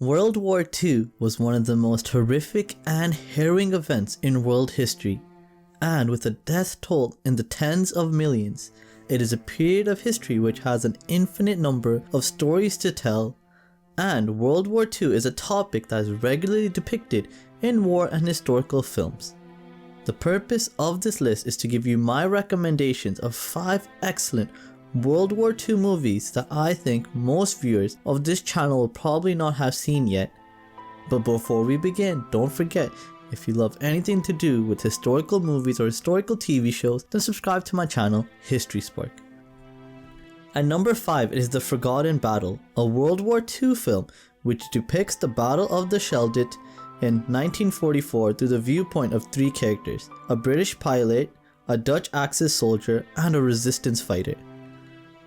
World War II was one of the most horrific and harrowing events in world history, and with a death toll in the tens of millions, it is a period of history which has an infinite number of stories to tell, and World War II is a topic that is regularly depicted in war and historical films. The purpose of this list is to give you my recommendations of 5 excellent World War II movies that I think most viewers of this channel will probably not have seen yet. But before we begin, don't forget, if you love anything to do with historical movies or historical TV shows, then subscribe to my channel, History Spark. At number 5 is The Forgotten Battle, a World War II film which depicts the Battle of the Scheldt in 1944 through the viewpoint of 3 characters, a British pilot, a Dutch Axis soldier, and a resistance fighter.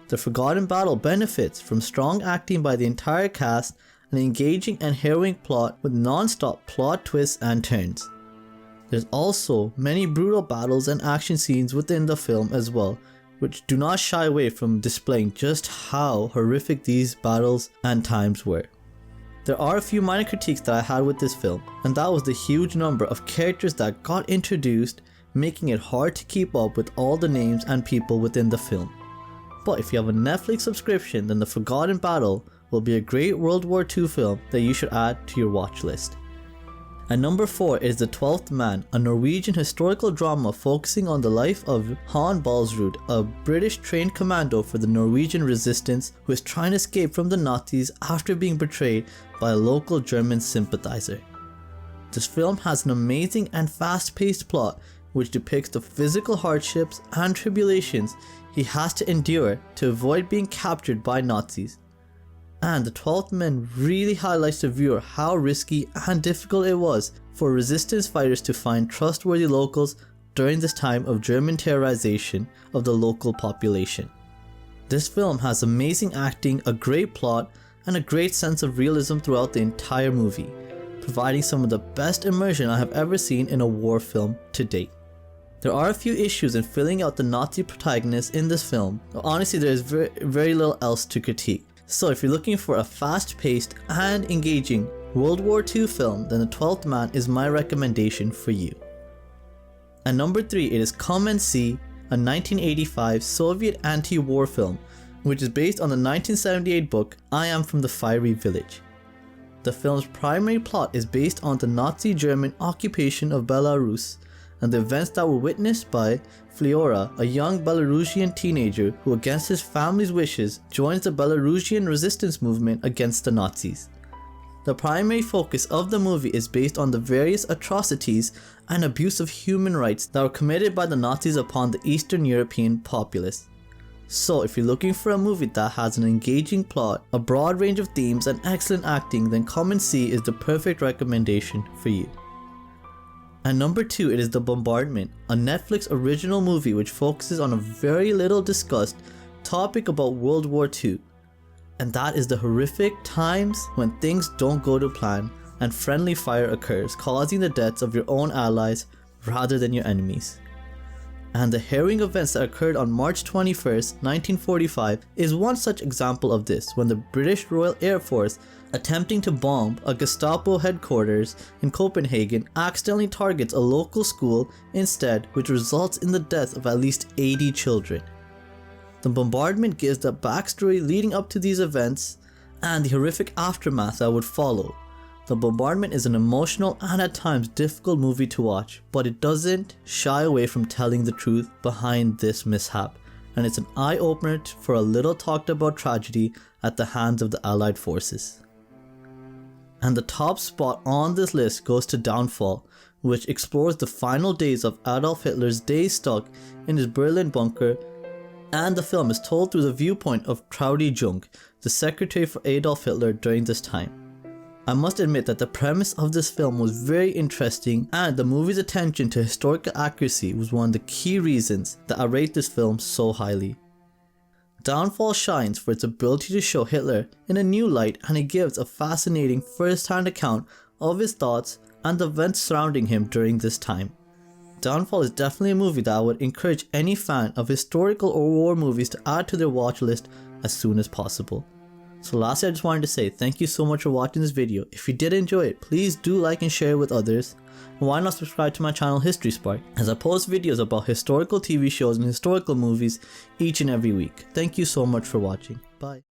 The Forgotten Battle benefits from strong acting by the entire cast, an engaging and harrowing plot with non-stop plot twists and turns. There's also many brutal battles and action scenes within the film as well, which do not shy away from displaying just how horrific these battles and times were. There are a few minor critiques that I had with this film, and that was the huge number of characters that got introduced, making it hard to keep up with all the names and people within the film. But if you have a Netflix subscription, then The Forgotten Battle will be a great World War II film that you should add to your watch list. At number 4 is The Twelfth Man, a Norwegian historical drama focusing on the life of Han Balsrud, a British trained commando for the Norwegian resistance who is trying to escape from the Nazis after being betrayed by a local German sympathizer. This film has an amazing and fast-paced plot which depicts the physical hardships and tribulations he has to endure to avoid being captured by Nazis. And The Twelfth Man really highlights to the viewer how risky and difficult it was for resistance fighters to find trustworthy locals during this time of German terrorization of the local population. This film has amazing acting, a great plot, and a great sense of realism throughout the entire movie, providing some of the best immersion I have ever seen in a war film to date. There are a few issues in filling out the Nazi protagonists in this film, but honestly there is very little else to critique. So if you're looking for a fast-paced and engaging World War II film, then The Twelfth Man is my recommendation for you. At number 3 it is Come and See, a 1985 Soviet anti-war film, which is based on the 1978 book I Am from the Fiery Village. The film's primary plot is based on the Nazi German occupation of Belarus and the events that were witnessed by Fliora, a young Belarusian teenager who against his family's wishes joins the Belarusian resistance movement against the Nazis. The primary focus of the movie is based on the various atrocities and abuse of human rights that were committed by the Nazis upon the Eastern European populace. So if you're looking for a movie that has an engaging plot, a broad range of themes and excellent acting, then Come and See is the perfect recommendation for you. At number 2 it is The Bombardment, a Netflix original movie which focuses on a very little discussed topic about World War II, and that is the horrific times when things don't go to plan and friendly fire occurs, causing the deaths of your own allies rather than your enemies. And the harrowing events that occurred on March 21st, 1945 is one such example of this, when the British Royal Air Force, attempting to bomb a Gestapo headquarters in Copenhagen, accidentally targets a local school instead, which results in the death of at least 80 children. The bombardment gives the backstory leading up to these events and the horrific aftermath that would follow. The Bombardment is an emotional and at times difficult movie to watch, but it doesn't shy away from telling the truth behind this mishap, and it's an eye-opener for a little talked about tragedy at the hands of the Allied forces. And the top spot on this list goes to Downfall, which explores the final days of Adolf Hitler's days stuck in his Berlin bunker, and the film is told through the viewpoint of Traudi Jung, the secretary for Adolf Hitler during this time. I must admit that the premise of this film was very interesting, and the movie's attention to historical accuracy was one of the key reasons that I rate this film so highly. Downfall shines for its ability to show Hitler in a new light, and it gives a fascinating first-hand account of his thoughts and the events surrounding him during this time. Downfall is definitely a movie that I would encourage any fan of historical or war movies to add to their watch list as soon as possible. So lastly, I just wanted to say thank you so much for watching this video. If you did enjoy it, please do like and share it with others. And why not subscribe to my channel History Spark, as I post videos about historical TV shows and historical movies each and every week. Thank you so much for watching. Bye.